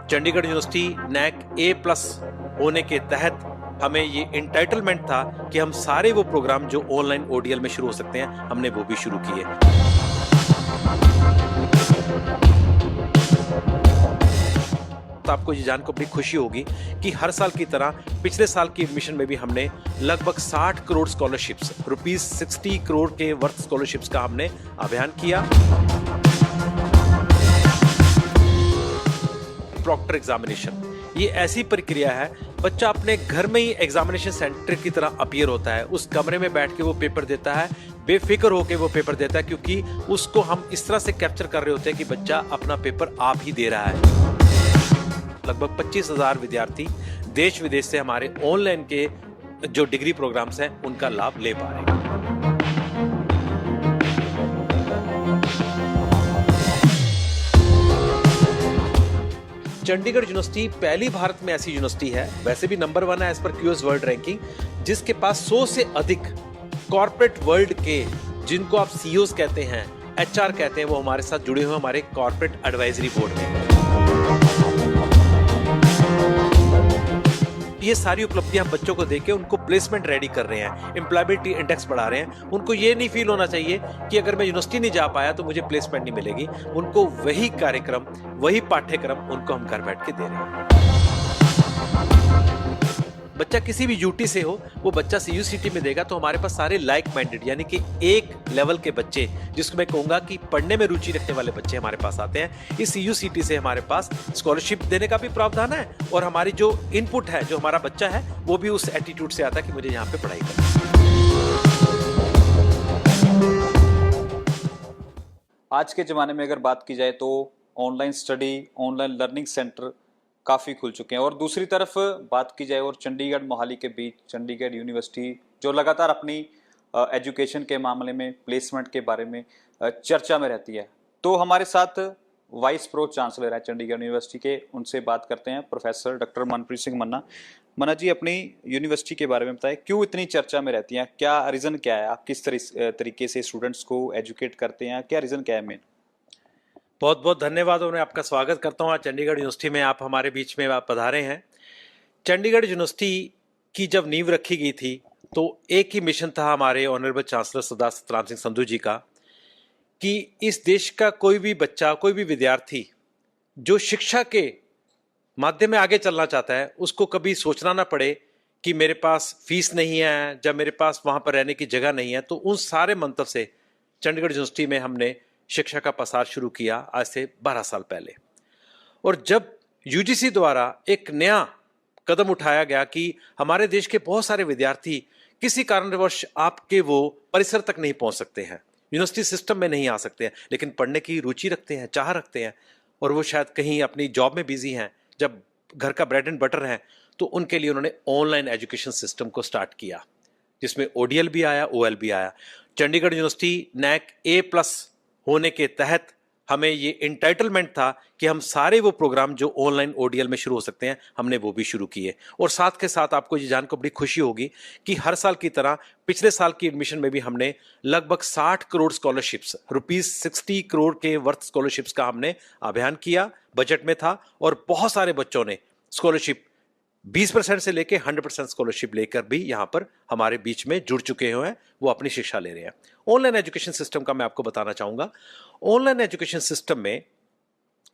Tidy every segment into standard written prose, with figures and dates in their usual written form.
Chandigarh university NAAC A+ होने के तहत हमें ये एंटाइटलमेंट था कि हम सारे वो प्रोग्राम जो ऑनलाइन ODL में शुरू हो सकते हैं, हमने वो भी शुरू किए। तो आपको ये जानकर बड़ी खुशी होगी कि हर साल की तरह पिछले साल की एडमिशन में भी हमने लगभग 60 करोड़ स्कॉलरशिप्स, ₹60 करोड़ के वर्थ स्कॉलरशिप्स का हमने अभियान किया। प्रॉक्टर एग्जामिनेशन ये ऐसी प्रक्रिया है, बच्चा अपने घर में ही एग्जामिनेशन सेंटर की तरह अपीयर होता है, उस कमरे में बैठ के वो पेपर देता है, बेफिक्र होकर वो पेपर देता है, क्योंकि उसको हम इस तरह से कैप्चर कर रहे होते हैं कि बच्चा अपना पेपर आप ही दे रहा है। लगभग 25,000 विद्यार्थी देश विदेश से हमारे ऑनलाइन के जो डिग्री प्रोग्राम्स हैं उनका लाभ ले पा रहे हैं। चंडीगढ़ यूनिवर्सिटी पहली भारत में ऐसी यूनिवर्सिटी है, वैसे भी नंबर 1 है as per QS world ranking, जिसके पास 100 से अधिक कॉर्पोरेट वर्ल्ड के, जिनको आप CEOs कहते हैं, HR कहते हैं, वो हमारे साथ जुड़े हुए हमारे कॉर्पोरेट एडवाइजरी बोर्ड में। ये सारी उपलब्धियां हम बच्चों को देके उनको प्लेसमेंट रेडी कर रहे हैं, एम्प्लॉयबिलिटी इंडेक्स बढ़ा रहे हैं। उनको ये नहीं फील होना चाहिए कि अगर मैं यूनिवर्सिटी नहीं जा पाया तो मुझे प्लेसमेंट नहीं मिलेगी। उनको वही कार्यक्रम, वही पाठ्यक्रम उनको हम घर बैठ के दे रहे हैं। बच्चा किसी भी UT से हो, वो बच्चा CUCT में देगा तो हमारे पास सारे लाइक माइंडेड यानी कि एक लेवल के बच्चे, जिसको मैं कहूंगा कि पढ़ने में रुचि रखने वाले बच्चे हमारे पास आते हैं। इस CUCT से हमारे पास स्कॉलरशिप देने का भी प्रावधान है और हमारी जो इनपुट है, जो हमारा बच्चा है, वो भी उस एटीट्यूड से आता है कि मुझे यहाँ पे पढ़ाई करनी है। आज के ज़माने में अगर बात की जाए तो online study, online learning centre काफ़ी खुल चुके हैं, और दूसरी तरफ बात की जाए और चंडीगढ़ मोहाली के बीच चंडीगढ़ यूनिवर्सिटी जो लगातार अपनी एजुकेशन के मामले में, प्लेसमेंट के बारे में चर्चा में रहती है, तो हमारे साथ वाइस प्रो चांसलर है चंडीगढ़ यूनिवर्सिटी के, उनसे बात करते हैं, प्रोफेसर डॉक्टर मनप्रीत सिंह मन्ना। मन्ना जी, अपनी यूनिवर्सिटी के बारे में बताएं, क्यों इतनी चर्चा में रहती हैं, क्या रीज़न क्या है, आप किस तरीके से स्टूडेंट्स को एजुकेट करते हैं, क्या रीज़न क्या है मेन? बहुत बहुत धन्यवाद और मैं आपका स्वागत करता हूँ। आज चंडीगढ़ यूनिवर्सिटी में आप हमारे बीच में आप पधारे हैं। चंडीगढ़ यूनिवर्सिटी की जब नींव रखी गई थी तो एक ही मिशन था हमारे ऑनरेबल चांसलर सरदार सतराम सिंह संधू जी का, कि इस देश का कोई भी बच्चा, कोई भी विद्यार्थी जो शिक्षा के माध्यम में आगे चलना चाहता है, उसको कभी सोचना ना पड़े कि मेरे पास फीस नहीं है, जब मेरे पास वहाँ पर रहने की जगह नहीं है। तो उन सारे मंतव्य से चंडीगढ़ यूनिवर्सिटी में हमने शिक्षा का प्रसार शुरू किया आज से 12 साल पहले। और जब UGC द्वारा एक नया कदम उठाया गया कि हमारे देश के बहुत सारे विद्यार्थी किसी कारणवश आपके वो परिसर तक नहीं पहुंच सकते हैं, यूनिवर्सिटी सिस्टम में नहीं आ सकते हैं, लेकिन पढ़ने की रुचि रखते हैं, चाह रखते हैं, और वो शायद कहीं अपनी जॉब में बिजी हैं, जब घर का ब्रेड एंड बटर है, तो उनके लिए उन्होंने ऑनलाइन एजुकेशन सिस्टम को स्टार्ट किया, जिसमें ODL भी आया, OL भी आया। चंडीगढ़ यूनिवर्सिटी नैक A+ होने के तहत हमें ये एंटाइटलमेंट था कि हम सारे वो प्रोग्राम जो ऑनलाइन ODL में शुरू हो सकते हैं, हमने वो भी शुरू किए। और साथ के साथ आपको ये जानकर बड़ी खुशी होगी कि हर साल की तरह पिछले साल की एडमिशन में भी हमने लगभग 60 करोड़ स्कॉलरशिप्स, ₹60 करोड़ के वर्थ स्कॉलरशिप्स का हमने अभियान किया, बजट में था, और बहुत सारे बच्चों ने स्कॉलरशिप 20% से लेकर 100% स्कॉलरशिप लेकर भी यहाँ पर हमारे बीच में जुड़ चुके हैं, वो अपनी शिक्षा ले रहे हैं। ऑनलाइन एजुकेशन सिस्टम का मैं आपको बताना चाहूँगा। ऑनलाइन एजुकेशन सिस्टम में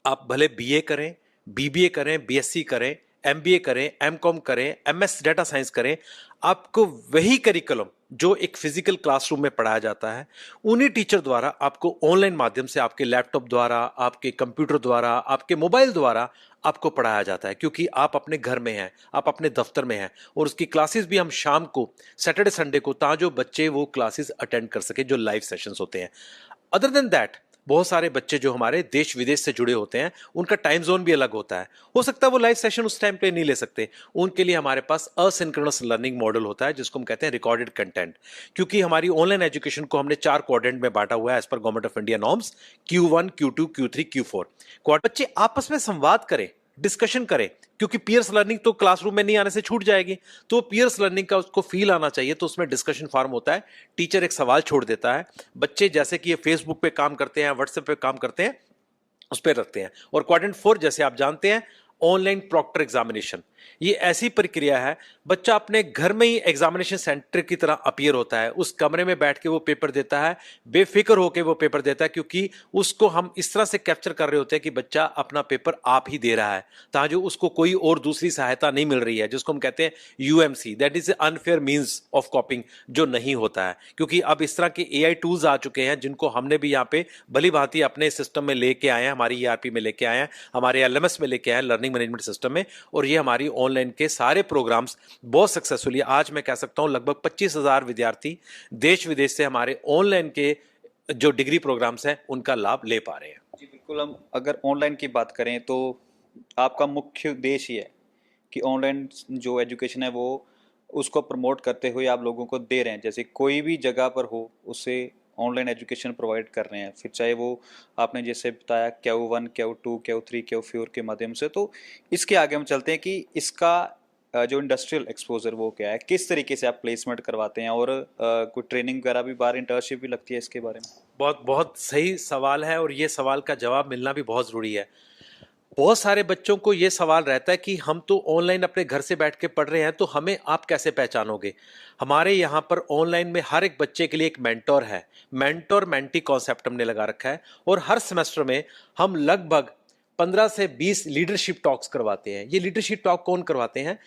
आप भले BA करें, BBA करें, BSc करें, MBA करें, MCOM करें, MS डेटा साइंस करें, आपको वही करिकुलम जो एक फिजिकल क्लासरूम में पढ़ाया जाता है, उन्हीं टीचर द्वारा आपको ऑनलाइन माध्यम से, आपके लैपटॉप द्वारा, आपके कंप्यूटर द्वारा, आपके मोबाइल द्वारा आपको पढ़ाया जाता है, क्योंकि आप अपने घर में हैं, आप अपने दफ्तर में हैं, और उसकी क्लासेस भी हम शाम को, सैटरडे संडे को, ताकि जो बच्चे वो क्लासेस अटेंड कर सके, जो लाइव सेशंस होते हैं। अदर देन दैट, बहुत सारे बच्चे जो हमारे देश विदेश से जुड़े होते हैं, उनका टाइम जोन भी अलग होता है, हो सकता है वो लाइव सेशन उस टाइम पे नहीं ले सकते, उनके लिए हमारे पास असिंक्रोनस लर्निंग मॉडल होता है, जिसको हम कहते हैं रिकॉर्डेड कंटेंट। क्योंकि हमारी ऑनलाइन एजुकेशन को हमने 4 क्वाड्रेंट में बांटा हुआ है as per government of India norms, Q1, Q2, Q3, Q4। बच्चे आपस में संवाद करें, डिस्कशन करें, क्योंकि पीयर्स लर्निंग तो क्लासरूम में नहीं आने से छूट जाएगी, तो पीयर्स लर्निंग का उसको फील आना चाहिए। तो उसमें डिस्कशन फॉर्म होता है, टीचर एक सवाल छोड़ देता है, बच्चे जैसे कि ये फेसबुक पे काम करते हैं, व्हाट्सएप पे काम करते हैं, उस पर रखते हैं। और क्वाड्रेंट 4 जैसे आप जानते हैं, ऑनलाइन प्रॉक्टर एग्जामिनेशन। ये ऐसी प्रक्रिया है, बच्चा अपने घर में ही एग्जामिनेशन सेंटर की तरह अपीयर होता है, उस कमरे में बैठ के वो पेपर देता है, बेफिक्र होकर वो पेपर देता है, क्योंकि उसको हम इस तरह से कैप्चर कर रहे होते हैं कि बच्चा अपना पेपर आप ही दे रहा है, ताकि उसको कोई और दूसरी सहायता नहीं मिल रही है, जिसको हम कहते हैं UMC, that is unfair means of कॉपिंग, जो नहीं होता है। क्योंकि अब इस तरह के एआई टूल्स आ चुके हैं जिनको हमने भी यहाँ पे भली भांति अपने सिस्टम में लेके आए हैं, हमारी ईआरपी में लेके आए हैं, हमारे एलएमएस में लेके आए हैं, लर्निंग मैनेजमेंट सिस्टम में, और ये हमारी ऑनलाइन के सारे प्रोग्राम्स बहुत सक्सेसफुली, आज मैं कह सकता हूं लगभग 25,000 विद्यार्थी देश विदेश से हमारे ऑनलाइन के जो डिग्री प्रोग्राम्स हैं उनका लाभ ले पा रहे हैं। जी बिल्कुल। हम अगर ऑनलाइन की बात करें तो आपका मुख्य उद्देश्य ये है कि ऑनलाइन जो एजुकेशन है वो उसको प्रमोट करते हुए आप लोगों को दे रहे हैं, जैसे कोई भी जगह पर हो उससे ऑनलाइन एजुकेशन प्रोवाइड कर रहे हैं, फिर चाहे वो आपने जैसे बताया Q1 Q2 Q3 Q4 के माध्यम से। तो इसके आगे हम चलते हैं कि इसका जो इंडस्ट्रियल एक्सपोजर वो क्या है, किस तरीके से आप प्लेसमेंट करवाते हैं, और कोई ट्रेनिंग वगैरह भी बाहर, इंटर्नशिप भी लगती है इसके बारे में? बहुत बहुत सही सवाल है, और ये सवाल का जवाब मिलना भी बहुत ज़रूरी है। बहुत सारे बच्चों को ये सवाल रहता है कि हम तो ऑनलाइन अपने घर से बैठ के पढ़ रहे हैं, तो हमें आप कैसे पहचानोगे। हमारे यहाँ पर ऑनलाइन में हर एक बच्चे के लिए एक मेंटोर है, मेंटोर मेंटी कॉन्सेप्ट हमने लगा रखा है, और हर सेमेस्टर में हम लगभग 15 से 20 लीडरशिप टॉक्स करवाते हैं। ये लीडरशिप टॉक कौन करवाते हैं?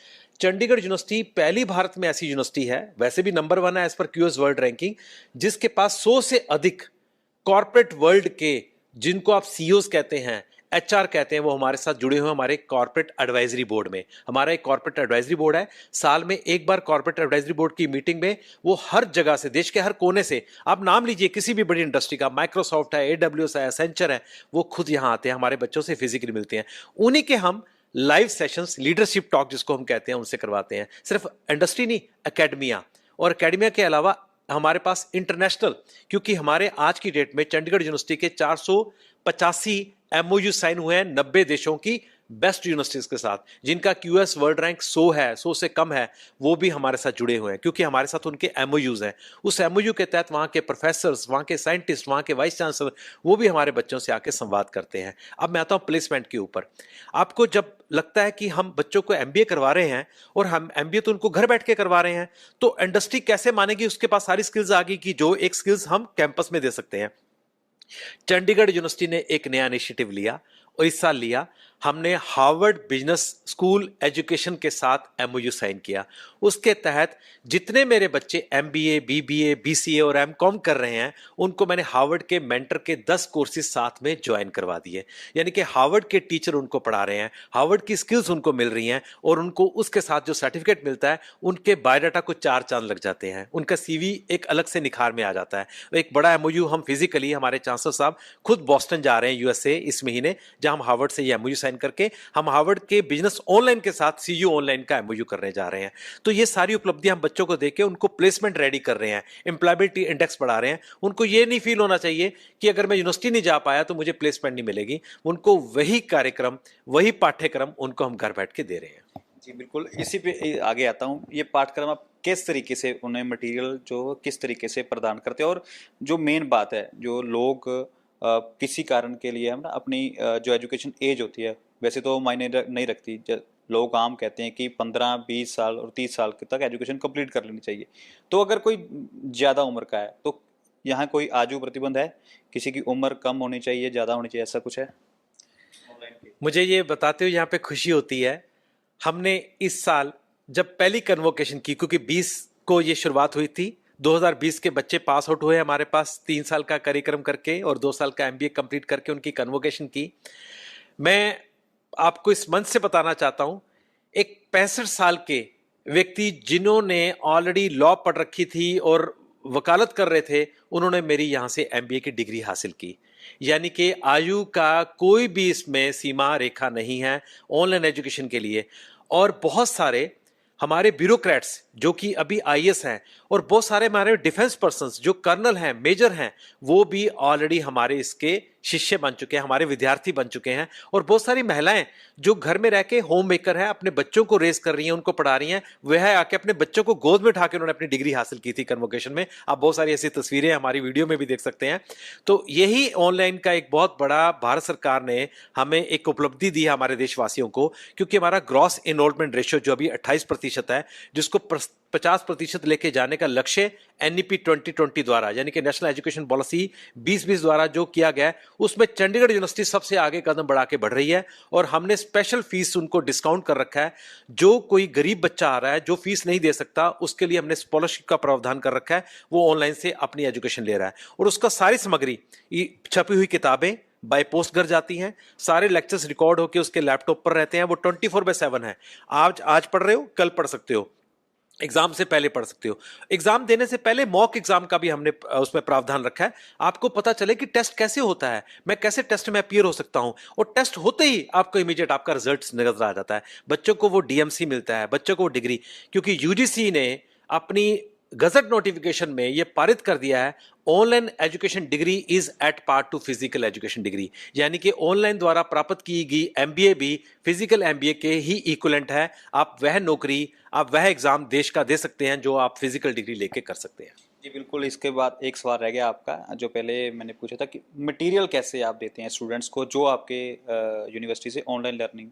चंडीगढ़ यूनिवर्सिटी पहली भारत में ऐसी यूनिवर्सिटी है, वैसे भी नंबर 1 है as per QS world ranking, जिसके पास 100 से अधिक कॉर्पोरेट वर्ल्ड के, जिनको आप सीईओज कहते हैं, एचआर कहते हैं, वो हमारे साथ जुड़े हुए हमारे कॉर्पोरेट एडवाइजरी बोर्ड में। हमारा एक कॉर्पोरेट एडवाइजरी बोर्ड है, साल में एक बार कॉर्पोरेट एडवाइजरी बोर्ड की मीटिंग में वो हर जगह से, देश के हर कोने से, आप नाम लीजिए किसी भी बड़ी इंडस्ट्री का, माइक्रोसॉफ्ट है, एडब्ल्यूएस है, एसेंचर है, वो खुद यहाँ आते हैं, हमारे बच्चों से फिजिकली मिलते हैं। उन्हीं के हम लाइव सेशंस, लीडरशिप टॉक जिसको हम कहते हैं, उनसे करवाते हैं। सिर्फ इंडस्ट्री नहीं, एकेडमिया, और एकेडमिया के अलावा हमारे पास इंटरनेशनल, क्योंकि हमारे आज की डेट में चंडीगढ़ यूनिवर्सिटी के 485 एमओयू साइन हुए हैं 90 देशों की बेस्ट यूनिवर्सिटीज के साथ, जिनका क्यूएस वर्ल्ड रैंक 100 है, 100 से कम है, वो भी हमारे साथ जुड़े हुए हैं, क्योंकि हमारे साथ उनके एमओयूज हैं। उस एमओयू के तहत वहाँ के प्रोफेसर्स, वहाँ के साइंटिस्ट, वहाँ के वाइस चांसलर, वो भी हमारे बच्चों से आके संवाद करते हैं। अब मैं आता हूँ प्लेसमेंट के ऊपर। आपको जब लगता है कि हम बच्चों को एमबीए करवा रहे हैं, और हम एमबीए तो उनको घर बैठ के करवा रहे हैं, तो इंडस्ट्री कैसे मानेगी उसके पास सारी स्किल्स आ गई, कि जो एक स्किल्स हम कैंपस में दे सकते हैं। चंडीगढ़ यूनिवर्सिटी ने एक नया इनिशिएटिव लिया, और इस साल लिया हमने हार्वर्ड बिजनेस स्कूल एजुकेशन के साथ एमओयू साइन किया। उसके तहत जितने मेरे बच्चे एमबीए, बीबीए, बीसीए और एमकॉम कर रहे हैं, उनको मैंने हार्वर्ड के मेंटर के 10 कोर्सेज साथ में ज्वाइन करवा दिए। यानी कि हार्वर्ड के टीचर उनको पढ़ा रहे हैं, हार्वर्ड की स्किल्स उनको मिल रही हैं, और उनको उसके साथ जो सर्टिफिकेट मिलता है, उनके बायोडाटा को 4 चांद लग जाते हैं, उनका सीवी एक अलग से निखार में आ जाता है। एक बड़ा एमओयू हम फिजिकली, हमारे चांसलर साहब खुद बॉस्टन जा रहे हैं यूएसए इस महीने, जहां हम हार्वर्ड से ये एमओयू साइन करके हम हार्वर्ड के बिजनेस ऑनलाइन के साथ सीयू ऑनलाइन का एमओयू करने जा रहे हैं। तो ये सारी उपलब्धियां हम बच्चों को देके उनको प्लेसमेंट रेडी कर रहे हैं, एम्प्लॉयबिलिटी इंडेक्स बढ़ा रहे हैं। उनको ये नहीं फील होना चाहिए कि अगर मैं यूनिवर्सिटी नहीं जा पाया तो मुझे प्लेसमेंट नहीं मिलेगी। उनको वही कार्यक्रम, वही पाठ्यक्रम उनको हम घर बैठ के दे रहे हैं। जी बिल्कुल। इसी पे आगे आता हूँ, ये पाठ्यक्रम आप किस तरीके से उन्हें मटेरियल जो किस तरीके से प्रदान करते हैं, और जो मेन बात है, जो लोग किसी कारण के लिए हम ना अपनी जो एजुकेशन एज होती है, वैसे तो मायने नहीं रखती, लोग आम कहते हैं कि 15, 20 साल और 30 साल तक एजुकेशन कंप्लीट कर लेनी चाहिए। तो अगर कोई ज़्यादा उम्र का है तो यहाँ कोई आयु प्रतिबंध है, किसी की उम्र कम होनी चाहिए, ज़्यादा होनी चाहिए, ऐसा कुछ है? मुझे ये बताते हुए यहाँ पे खुशी होती है, हमने इस साल जब पहली कन्वोकेशन की, क्योंकि 20 को ये शुरुआत हुई थी, 2020 के बच्चे पास आउट हुए हमारे पास 3 साल का कार्यक्रम करके और 2 साल का एमबीए कंप्लीट करके उनकी कन्वोकेशन की। मैं आपको इस मंच से बताना चाहता हूं, एक 65 साल के व्यक्ति जिन्होंने ऑलरेडी लॉ पढ़ रखी थी और वकालत कर रहे थे, उन्होंने मेरी यहां से एमबीए की डिग्री हासिल की। यानी कि आयु का कोई भी इसमें सीमा रेखा नहीं है ऑनलाइन एजुकेशन के लिए। और बहुत सारे हमारे ब्यूरोक्रेट्स जो कि अभी आईएएस हैं, और बहुत सारे हमारे डिफेंस पर्सन्स जो कर्नल हैं, मेजर हैं, वो भी ऑलरेडी हमारे इसके शिष्य बन चुके हैं, हमारे विद्यार्थी बन चुके हैं। और बहुत सारी महिलाएं जो घर में रह के होम मेकर हैं, अपने बच्चों को रेस कर रही हैं, उनको पढ़ा रही हैं, वह आके अपने बच्चों को गोद में उठा के उन्होंने अपनी डिग्री हासिल की थी कन्वोकेशन में। आप बहुत सारी ऐसी तस्वीरें हमारी वीडियो में भी देख सकते हैं। तो यही ऑनलाइन का एक बहुत बड़ा, भारत सरकार ने हमें एक उपलब्धि दी है हमारे देशवासियों को, क्योंकि हमारा ग्रॉस एनरोलमेंट रेशियो जो अभी 28% है, जिसको 50% लेके जाने का लक्ष्य एनईपी 2020 द्वारा, यानी कि नेशनल एजुकेशन पॉलिसी 2020 द्वारा जो किया गया है, उसमें चंडीगढ़ यूनिवर्सिटी सबसे आगे कदम बढ़ा के बढ़ रही है। और हमने स्पेशल फीस उनको डिस्काउंट कर रखा है। जो कोई गरीब बच्चा आ रहा है जो फीस नहीं दे सकता, उसके लिए हमने स्कॉलरशिप का प्रावधान कर रखा है। वो ऑनलाइन से अपनी एजुकेशन ले रहा है और उसका सारी सामग्री, छपी हुई किताबें बाय पोस्ट घर जाती हैं, सारे लेक्चर्स रिकॉर्ड होकर उसके लैपटॉप पर रहते हैं। वो 24/7 है। आज पढ़ रहे हो, कल पढ़ सकते हो, एग्जाम से पहले पढ़ सकते हो। एग्जाम देने से पहले मॉक एग्जाम का भी हमने उसमें प्रावधान रखा है। आपको पता चले कि टेस्ट कैसे होता है, मैं कैसे टेस्ट में अपीयर हो सकता हूं, और टेस्ट होते ही आपको इमीडिएट आपका रिजल्ट नजर आ जाता है। बच्चों को वो डीएमसी मिलता है, बच्चों को वो डिग्री, क्योंकि यूजीसी ने अपनी गजट नोटिफिकेशन में ये पारित कर दिया है, online education degree is at part to physical education degree, यानी कि ऑनलाइन द्वारा प्राप्त की गई एमबीए भी फिजिकल एमबीए के ही इक्विवेलेंट है। आप वह नौकरी, आप वह एग्जाम देश का दे सकते हैं जो आप फिजिकल डिग्री लेके कर सकते हैं। जी बिल्कुल। इसके बाद एक सवाल रह गया आपका, जो पहले मैंने पूछा था कि मटेरियल कैसे आप देते हैं स्टूडेंट्स को जो आपके यूनिवर्सिटी से ऑनलाइन लर्निंग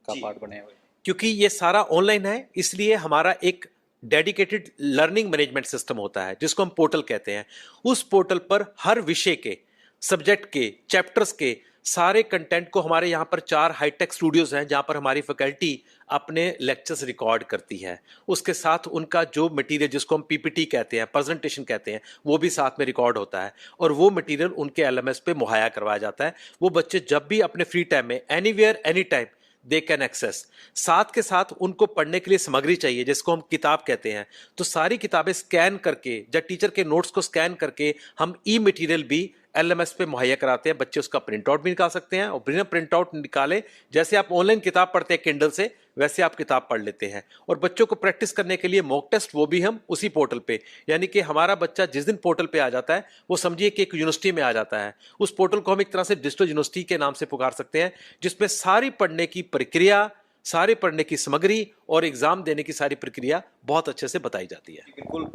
का पार्ट बने हुए? क्योंकि ये सारा ऑनलाइन है, इसलिए हमारा एक डेडिकेटेड लर्निंग मैनेजमेंट सिस्टम होता है जिसको हम पोर्टल कहते हैं। उस पोर्टल पर हर विषय के, सब्जेक्ट के, चैप्टर्स के सारे कंटेंट को, हमारे यहाँ पर 4 हाईटेक स्टूडियोज हैं जहाँ पर हमारी फैकल्टी अपने लेक्चर्स रिकॉर्ड करती है। उसके साथ उनका जो मटेरियल, जिसको हम पीपीटी कहते हैं, प्रेजेंटेशन कहते हैं, वो भी साथ में रिकॉर्ड होता है और वो मटेरियल उनके एलएमएस पे मुहैया करवाया जाता है। वो बच्चे जब भी अपने फ्री टाइम में, anywhere any time they can access. साथ के साथ उनको पढ़ने के लिए सामग्री चाहिए जिसको हम किताब कहते हैं, तो सारी किताबें स्कैन करके, जब टीचर के नोट्स को स्कैन करके हम ई मटेरियल भी एलएमएस पे मुहैया कराते हैं। बच्चे उसका प्रिंट आउट भी निकाल सकते हैं और बिना प्रिंट आउट निकाले, जैसे आप ऑनलाइन किताब पढ़ते हैं किंडल से, वैसे आप किताब पढ़ लेते हैं। और बच्चों को प्रैक्टिस करने के लिए मॉक टेस्ट, वो भी हम उसी पोर्टल पे, यानी कि हमारा बच्चा जिस दिन पोर्टल पे आ जाता है वो समझिए कि एक यूनिवर्सिटी में आ जाता है। उस पोर्टल को हम एक तरह से डिजिटल यूनिवर्सिटी के नाम से पुकार सकते हैं, जिसमें सारी पढ़ने की प्रक्रिया, सारी पढ़ने की सामग्री और एग्जाम देने की सारी प्रक्रिया बहुत अच्छे से बताई जाती है। बिल्कुल।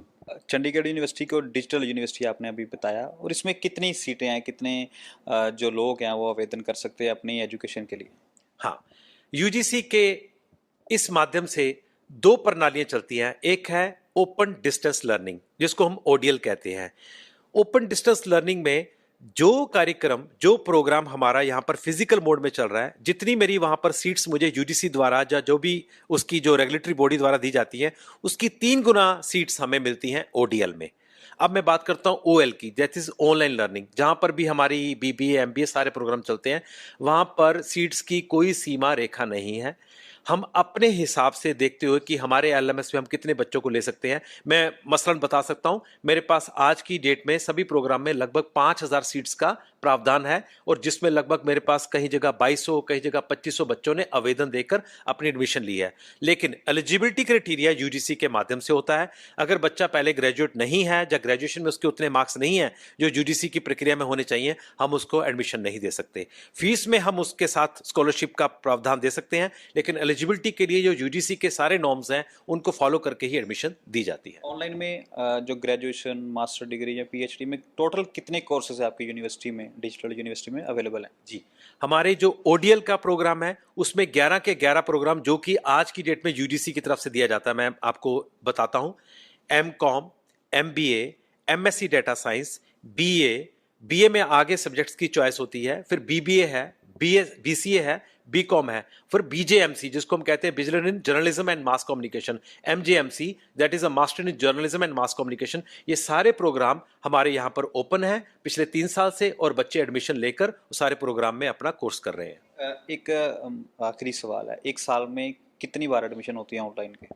चंडीगढ़ यूनिवर्सिटी को डिजिटल यूनिवर्सिटी आपने अभी बताया, और इसमें कितनी सीटें हैं, कितने जो लोग हैं वो आवेदन कर सकते हैं अपनी एजुकेशन के लिए? हाँ, यूजीसी के इस माध्यम से 2 प्रणालियां चलती हैं। एक है ओपन डिस्टेंस लर्निंग, जिसको हम ओडीएल कहते हैं। ओपन डिस्टेंस लर्निंग में जो कार्यक्रम, जो प्रोग्राम हमारा यहाँ पर फिजिकल मोड में चल रहा है, जितनी मेरी वहाँ पर सीट्स मुझे यूजीसी द्वारा या जो भी उसकी जो रेगुलेटरी बॉडी द्वारा दी जाती है, उसकी 3 गुना सीट्स हमें मिलती हैं ओडीएल में। अब मैं बात करता हूँ ओएल की, दैट इज ऑनलाइन लर्निंग, जहाँ पर भी हमारी बीबीए, एमबीए सारे प्रोग्राम चलते हैं। वहाँ पर सीट्स की कोई सीमा रेखा नहीं है। हम अपने हिसाब से देखते हुए कि हमारे एलएमएस में हम कितने बच्चों को ले सकते हैं। मैं मसलन बता सकता हूं, मेरे पास आज की डेट में सभी प्रोग्राम में लगभग 5000 सीट्स का प्रावधान है, और जिसमें लगभग मेरे पास कहीं जगह 2200, कहीं जगह 2500 बच्चों ने आवेदन देकर अपनी एडमिशन ली है। लेकिन एलिजिबिलिटी क्राइटेरिया यूजीसी के माध्यम से होता है। अगर बच्चा पहले ग्रेजुएट नहीं है या ग्रेजुएशन में उसके उतने मार्क्स नहीं है जो यूजीसी की प्रक्रिया में होने चाहिए, हम उसको एडमिशन नहीं दे सकते। फीस में हम उसके साथ स्कॉलरशिप का प्रावधान दे सकते हैं, लेकिन एलिजिबिलिटी के लिए जो यूजीसी के सारे नॉर्म्स हैं उनको फॉलो करके ही एडमिशन दी जाती है। ऑनलाइन में जो ग्रेजुएशन, मास्टर डिग्री या पीएचडी में टोटल कितने कोर्सेज आपकी यूनिवर्सिटी में, डिजिटल यूनिवर्सिटी में अवेलेबल हैं? जी, हमारे जो ओडीएल का प्रोग्राम है उसमें 11 के 11 प्रोग्राम जो कि आज की डेट में यूजीसी की तरफ से दिया जाता है, मैं आपको बताता हूं। MCom, MBA, MSc data science, BA में आगे सब्जेक्ट्स की चॉइस होती है, फिर बीबीए है, बीसीए है, बीकॉम है, फिर बीजेएमसी जिसको हम कहते हैं bachelor in journalism and mass communication, एमजेएमसी that is a master in journalism and mass communication. ये सारे प्रोग्राम हमारे यहाँ पर ओपन है पिछले 3 साल से, और बच्चे एडमिशन लेकर सारे प्रोग्राम में अपना कोर्स कर रहे हैं। एक आखिरी सवाल है, एक साल में कितनी बार एडमिशन होती है ऑनलाइन के?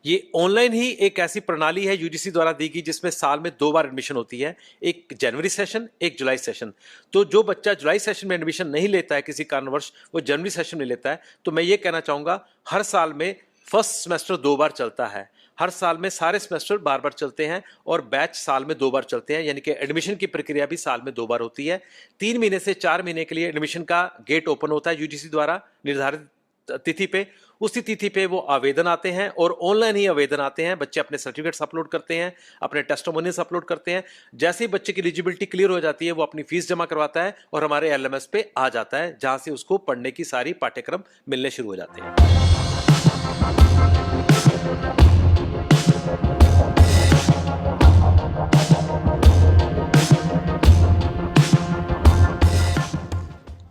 ये ऑनलाइन ही एक ऐसी प्रणाली है यूजीसी द्वारा दी गई जिसमें साल में 2 बार एडमिशन होती है, एक जनवरी सेशन, एक जुलाई सेशन। तो जो बच्चा जुलाई सेशन में एडमिशन नहीं लेता है किसी कारणवश, वो जनवरी सेशन में लेता है। तो मैं ये कहना चाहूँगा, हर साल में फर्स्ट सेमेस्टर 2 बार चलता है। हर साल में सारे सेमेस्टर बार बार चलते हैं और बैच साल में 2 बार चलते हैं, यानी कि एडमिशन की प्रक्रिया भी साल में 2 बार होती है। 3 महीने से 4 महीने के लिए एडमिशन का गेट ओपन होता है यूजीसी द्वारा निर्धारित तिथि पे। उसी तिथि पे वो आवेदन आते हैं और ऑनलाइन ही आवेदन आते हैं। बच्चे अपने सर्टिफिकेट्स अपलोड करते हैं, अपने टेस्टिमोनियल्स अपलोड करते हैं। जैसे ही बच्चे की एलिजिबिलिटी क्लियर हो जाती है, वो अपनी फीस जमा करवाता है और हमारे एलएमएस पे आ जाता है, जहां से उसको पढ़ने की सारी पाठ्यक्रम मिलने शुरू हो जाते हैं।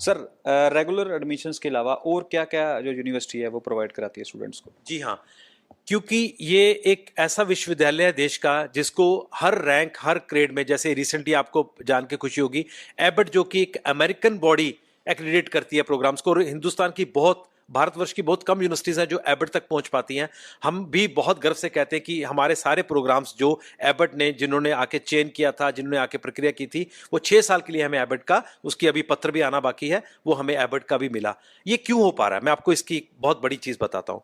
सर, रेगुलर एडमिशन्स के अलावा और क्या क्या जो यूनिवर्सिटी है वो प्रोवाइड कराती है स्टूडेंट्स को? जी हाँ, क्योंकि ये एक ऐसा विश्वविद्यालय है देश का जिसको हर रैंक, हर ग्रेड में, जैसे रिसेंटली आपको जान के खुशी होगी, एबट जो कि एक अमेरिकन बॉडी एक्रेडिट करती है प्रोग्राम्स को, और हिंदुस्तान की बहुत, भारतवर्ष की बहुत कम यूनिवर्सिटीज हैं जो एबट तक पहुंच पाती हैं। हम भी बहुत गर्व से कहते हैं कि हमारे सारे प्रोग्राम्स जो एबट ने, जिन्होंने आके चयन किया था, जिन्होंने आके प्रक्रिया की थी, वो 6 साल के लिए हमें एबट का, उसकी अभी पत्र भी आना बाकी है, वो हमें एबट का भी मिला। ये क्यों हो पा रहा है, मैं आपको इसकी बहुत बड़ी चीज बताता हूं।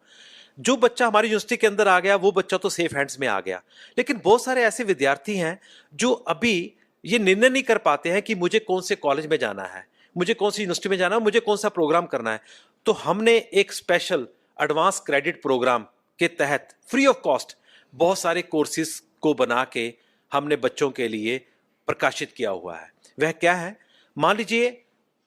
जो बच्चा हमारी यूनिवर्सिटी के अंदर आ गया, वो बच्चा तो सेफ हैंड्स में आ गया, लेकिन बहुत सारे ऐसे विद्यार्थी हैं जो अभी ये निर्णय नहीं कर पाते हैं कि मुझे कौन से कॉलेज में जाना है, मुझे कौन सी यूनिवर्सिटी में जाना है, मुझे कौन सा प्रोग्राम करना है। तो हमने एक स्पेशल एडवांस क्रेडिट प्रोग्राम के तहत फ्री ऑफ कॉस्ट बहुत सारे कोर्सेज को बना के हमने बच्चों के लिए प्रकाशित किया हुआ है। वह क्या है? मान लीजिए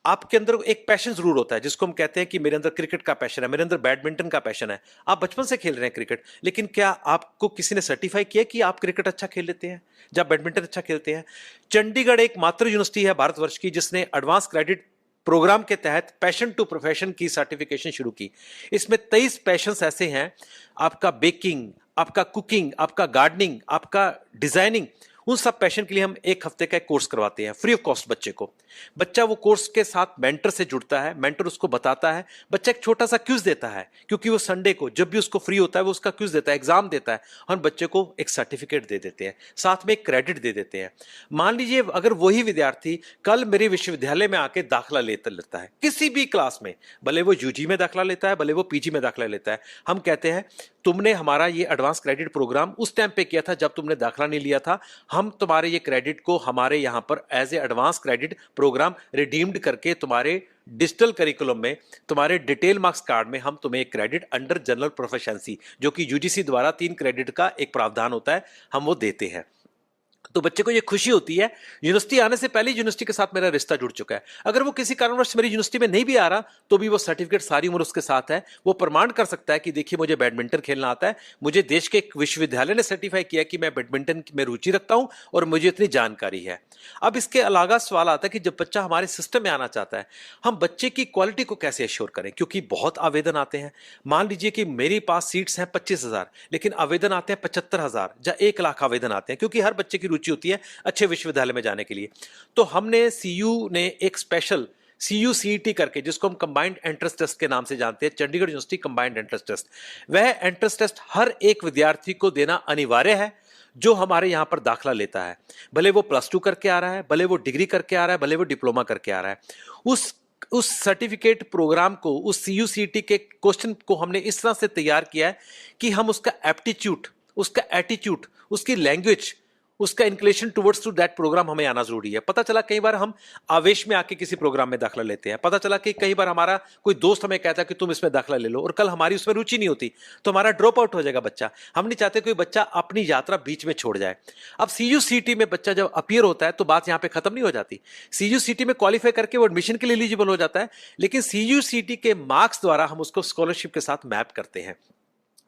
आपके अंदर एक पैशन जरूर होता है, जिसको हम कहते हैं कि मेरे अंदर क्रिकेट का पैशन है, मेरे अंदर बैडमिंटन का पैशन है। आप बचपन से खेल रहे हैं क्रिकेट, लेकिन क्या आपको किसी ने सर्टिफाई किया कि आप क्रिकेट अच्छा खेल लेते हैं या बैडमिंटन अच्छा खेलते हैं? चंडीगढ़ एक मात्र यूनिवर्सिटी है भारतवर्ष की जिसने एडवांस क्रेडिट प्रोग्राम के तहत पैशन टू प्रोफेशन की सर्टिफिकेशन शुरू की। इसमें 23 पैशंस ऐसे हैं, आपका बेकिंग, आपका कुकिंग, आपका गार्डनिंग, आपका डिजाइनिंग, उन सब पैशन के लिए हम एक हफ्ते का एक कोर्स करवाते हैं फ्री ऑफ कॉस्ट बच्चे को। बच्चा वो कोर्स के साथ मेंटर से जुड़ता है, मेंटर उसको बताता है, बच्चा एक छोटा सा क्विज देता है, क्योंकि वो संडे को जब भी उसको फ्री होता है वो उसका क्विज देता है, एग्जाम देता है, हम बच्चे को एक सर्टिफिकेट दे देते हैं, साथ में एक क्रेडिट दे देते हैं। मान लीजिए अगर वही विद्यार्थी कल मेरे विश्वविद्यालय में आके दाखिला लेता है किसी भी क्लास में, भले वो यूजी में दाखिला लेता है, भले वो पीजी में दाखिला लेता है, हम कहते हैं तुमने हमारा ये एडवांस क्रेडिट प्रोग्राम उस टाइम पे किया था जब तुमने दाखिला नहीं लिया था, हम तुम्हारे ये क्रेडिट को हमारे यहाँ पर as a advance credit program redeemed करके तुम्हारे डिजिटल करिकुलम में, तुम्हारे डिटेल मार्क्स कार्ड में हम तुम्हें एक क्रेडिट अंडर जनरल प्रोफिशिएंसी, जो कि यूजीसी द्वारा 3 क्रेडिट का एक प्रावधान होता है, हम वो देते हैं। तो बच्चे को ये खुशी होती है, यूनिवर्सिटी आने से पहले यूनिवर्सिटी के साथ मेरा रिश्ता जुड़ चुका है। अगर वो किसी कारणवश मेरी यूनिवर्सिटी में नहीं भी आ रहा तो भी वो सर्टिफिकेट सारी उम्र उसके साथ है, वो प्रमाण कर सकता है कि देखिए मुझे बैडमिंटन खेलना आता है, मुझे देश के एक विश्वविद्यालय ने सर्टिफाई किया कि मैं बैडमिंटन में रुचि रखता हूं और मुझे इतनी जानकारी है। अब इसके अलावा सवाल आता है कि जब बच्चा हमारे सिस्टम में आना चाहता है, हम बच्चे की क्वालिटी को कैसे एश्योर करें, क्योंकि बहुत आवेदन आते हैं। मान लीजिए कि मेरे पास सीट्स हैं 25,000, लेकिन आवेदन आते हैं 75,000 या 1 लाख आवेदन आते हैं, क्योंकि हर बच्चे की रुचि होती है अच्छे विश्वविद्यालय में जाने के लिए। तो हमने सीयू ने एक स्पेशल CUCET करके, जिसको हम कंबाइंड एंट्रेंस टेस्ट के नाम से जानते हैं, Chandigarh university combined entrance test, वह एंट्रेंस टेस्ट हर एक विद्यार्थी को देना अनिवार्य है जो हमारे यहां पर दाखिला लेता है, भले वो +2 करके आ रहा है, भले वो डिग्री करके आ रहा है, भले वो डिप्लोमा करके आ रहा है। उस सर्टिफिकेट प्रोग्राम को, उस CUCET के क्वेश्चन को हमने इस तरह से तैयार किया है कि हम उसका एप्टीट्यूड, उसका एटीट्यूड, उसकी लैंग्वेज, उसका inclination towards to that program हमें आना जरूरी है। पता चला कई बार हम आवेश में आके किसी प्रोग्राम में दाखिला लेते हैं, पता चला कि कई बार हमारा कोई दोस्त हमें कहता है कि तुम इसमें दाखिला ले लो, और कल हमारी उसमें रुचि नहीं होती तो हमारा ड्रॉप आउट हो जाएगा बच्चा। हम नहीं चाहते कोई बच्चा अपनी यात्रा बीच में छोड़ जाए। अब CUCET में बच्चा जब अपीयर होता है तो बात यहाँ पे खत्म नहीं हो जाती। CUCET में क्वालिफाई करके वो एडमिशन के लिए एलिजिबल हो जाता है, लेकिन CUCET के मार्क्स द्वारा हम उसको स्कॉलरशिप के साथ मैप करते हैं।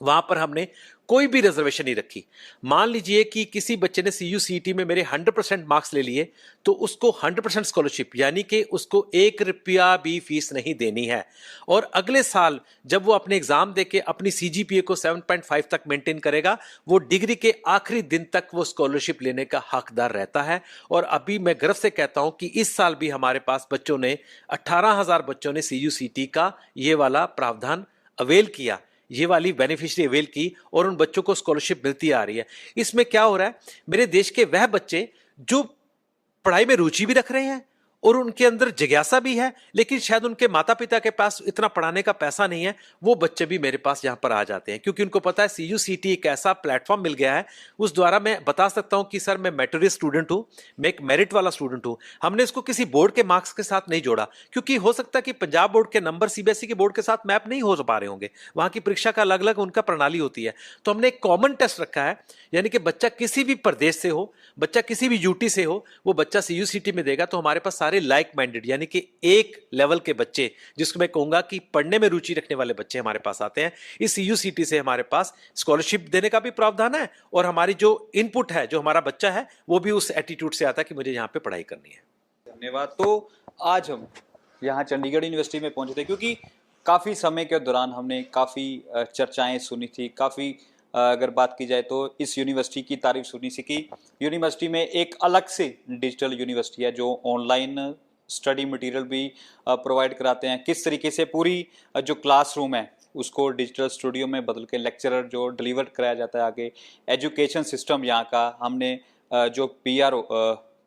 वहां पर हमने कोई भी रिजर्वेशन नहीं रखी। मान लीजिए कि किसी बच्चे ने CUCET में मेरे 100% मार्क्स ले लिए तो उसको 100% स्कॉलरशिप, यानी कि उसको 1 रुपया भी फीस नहीं देनी है, और अगले साल जब वो अपने एग्जाम देके अपनी CGPA को 7.5 तक मेंटेन करेगा, वो डिग्री के आखिरी दिन तक वो स्कॉलरशिप लेने का हकदार रहता है। और अभी मैं गर्व से कहता हूं कि इस साल भी हमारे पास बच्चों ने 18,000 बच्चों ने CUCET का ये वाला प्रावधान अवेल किया, ये वाली बेनिफिशियरी अवेल की, और उन बच्चों को स्कॉलरशिप मिलती आ रही है। इसमें क्या हो रहा है, मेरे देश के वह बच्चे जो पढ़ाई में रुचि भी रख रहे हैं और उनके अंदर जिज्ञासा भी है, लेकिन शायद उनके माता पिता के पास इतना पढ़ाने का पैसा नहीं है, वो बच्चे भी मेरे पास यहाँ पर आ जाते हैं, क्योंकि उनको पता है CUCT एक ऐसा प्लेटफॉर्म मिल गया है, उस द्वारा मैं बता सकता हूँ कि सर मैं मेरिटोरियस स्टूडेंट हूँ, मैं एक मेरिट वाला स्टूडेंट हूँ। हमने इसको किसी बोर्ड के मार्क्स के साथ नहीं जोड़ा, क्योंकि हो सकता है कि पंजाब बोर्ड के नंबर CBSE के बोर्ड के साथ मैप नहीं हो पा रहे होंगे, वहाँ की परीक्षा का अलग अलग उनका प्रणाली होती है। तो हमने एक कॉमन टेस्ट रखा है, यानी कि बच्चा किसी भी प्रदेश से हो, बच्चा किसी भी यूटी से हो, वो बच्चा CUCT में देगा। तो हमारे पास सारे लाइक माइंडेड यानी कि एक लेवल के बच्चे, जिसको मैं कहूंगा कि पढ़ने में रुचि रखने वाले बच्चे हमारे पास आते हैं। इस CUCT से हमारे पास स्कॉलरशिप देने का भी प्रावधान है, और हमारी जो इनपुट है, जो हमारा बच्चा है, वो भी उस एटीट्यूड से आता है कि मुझे यहाँ पे पढ़ाई करनी है। धन्यवाद। तो आज हम यहाँ चंडीगढ़ यूनिवर्सिटी में पहुंचे थे क्योंकि काफ़ी समय के दौरान हमने काफ़ी चर्चाएं सुनी थी, काफ़ी अगर बात की जाए तो इस यूनिवर्सिटी की तारीफ सुनी थी कि यूनिवर्सिटी में एक अलग से डिजिटल यूनिवर्सिटी है जो ऑनलाइन स्टडी मटेरियल भी प्रोवाइड कराते हैं। किस तरीके से पूरी जो क्लासरूम है उसको डिजिटल स्टूडियो में बदल के लेक्चरर जो डिलीवर कराया जाता है आगे, एजुकेशन सिस्टम यहाँ का हमने जो PRO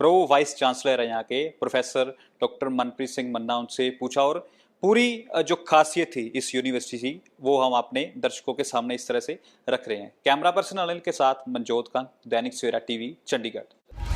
प्रो वाइस चांसलर है यहाँ के प्रोफेसर डॉक्टर मनप्रीत सिंह मन्ना, उनसे पूछा और पूरी जो खासियत थी इस यूनिवर्सिटी की वो हम अपने दर्शकों के सामने इस तरह से रख रहे हैं। कैमरा पर्सन अनिल के साथ मनजोत खान, दैनिक सवेरा TV, चंडीगढ़।